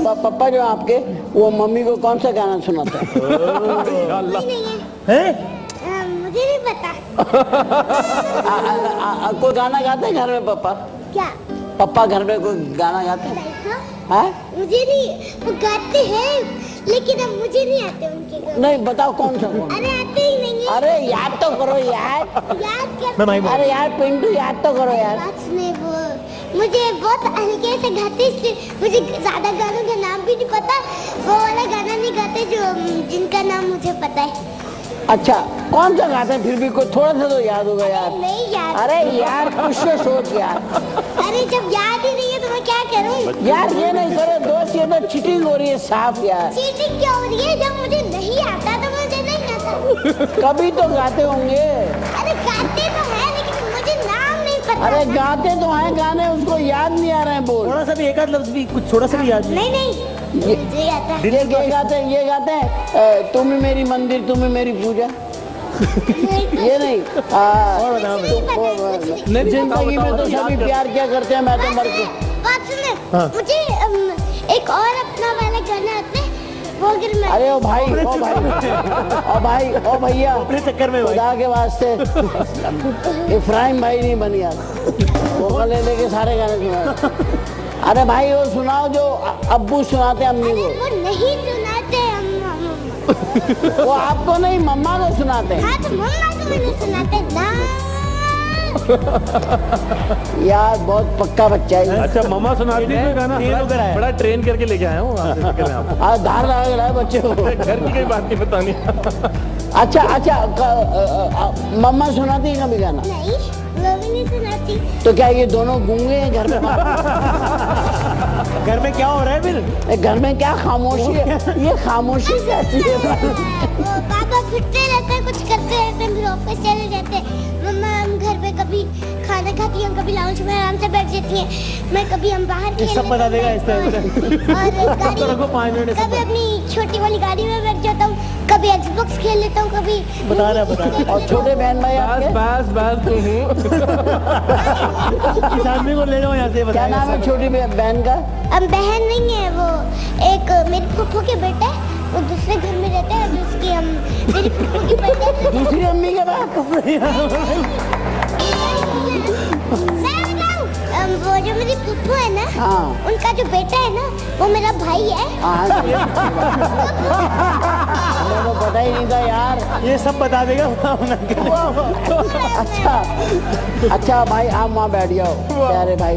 पापा जो आपके वो मम्मी को कौन सा गाना सुनाते हैं? मुझे नहीं पता। कोई गाना गाते हैं घर में पापा? क्या पापा घर में कोई गाना गाते हैं? मुझे नहीं, वो गाते हैं लेकिन अब मुझे नहीं आते उनके गाने। नहीं बताओ कौन सा? अरे आते ही नहीं है। अरे याद तो करो यार। याद क्या? अरे यार पिंटू याद तो करो यार। वो मुझे बहुत हल्के से गाते, इसलिए मुझे ज्यादा गानों का नाम भी नहीं पता। वो वाला गाना नहीं गाते जो जिनका नाम मुझे पता है। अच्छा कौन सा गाते हैं? फिर भी कोई थोड़ा सा तो याद होगा यार। नहीं याद। अरे यार कुछ तो सोच यार। अरे जब याद ही नहीं है तो मैं क्या करूं? यार ये नहीं करो दोस्त, ये तो चीटिंग हो रही है साफ यार। चीटिंग क्यों हो रही है? जब मुझे नहीं आता तो मुझे नहीं आता। कभी तो गाते होंगे। अरे गाते तो है लेकिन मुझे नाम नहीं पता। अरे गाते तो हैं गाने, उसको याद नहीं आ रहे हैं बोल। थोड़ा सा भी, एक आध लफ्ज भी, कुछ थोड़ा सा भी याद नहीं। ये गाते हैं तुम ही मेरी मंदिर तुम ही मेरी पूजा। ये नहीं जिंदगी में तो सभी प्यार क्या करते हैं, मैं तो मर के। बात सुने, मुझे एक और अपना वाला गाना आता है वो। अगर मैं अरे ओ भाई ओ भैया अपने चक्कर में खुदा के वास्ते इफ्राहिम भाई नहीं बन यार, वो ले लेके सारे गाने सुना। अरे भाई वो सुनाओ जो अब्बू सुनाते अम्मी को। वो नहीं सुनाते वो आपको नहीं मम्मा को सुनाते हैं। हाँ तो मम्मा को नहीं सुनाते ना। यार बहुत पक्का बच्चा है। अच्छा मम्मा सुनाती है गाना? बड़ा ट्रेन करके लेके आया हूँ। धार लगा है बच्चे को, घर की कोई बात नहीं बतानी। अच्छा मम्मा सुनाती है कभी गाना? नहीं वो भी नहीं सुनाती। तो क्या ये दोनों गूंगे हैं घर में? घर में क्या हो रहा है फिर? घर में क्या खामोशी है? ये खामोशी कैसी है? वो पापा फिरते रहते हैं, कुछ करते रहते हैं, फिर ऑफिस चले जाते हैं। मम्मा हम घर पे कभी खाना खाती हैं, कभी लाउंज में आराम से बैठ जाती हैं। मैं कभी हम बाहर खेलने सब बता देगा इस तरह। कभी अपनी छोटी वाली गाड़ी में बैठ जाता हूँ, कभी एक्सबॉक्स खेल लेता हूँ, कभी बता रहा। और छोटे बहन भाई आपके? बस इस आदमी को ले जाओ यहाँ से। क्या नाम है छोटी बहन का? अब बहन नहीं है वो, एक मेरी फूफू के बेटे, वो दूसरे घर में रहते हैं। उसकी हम मेरी फूफू के बेटे दूसरी अम्मी के बाद वो जो मेरी फूफू है ना, उनका जो बेटा है ना, वो मेरा भाई है। हमें तो पता ही नहीं था यार। ये सब बता देगा। अच्छा भाई आप वहाँ बैठ जाओ प्यारे भाई।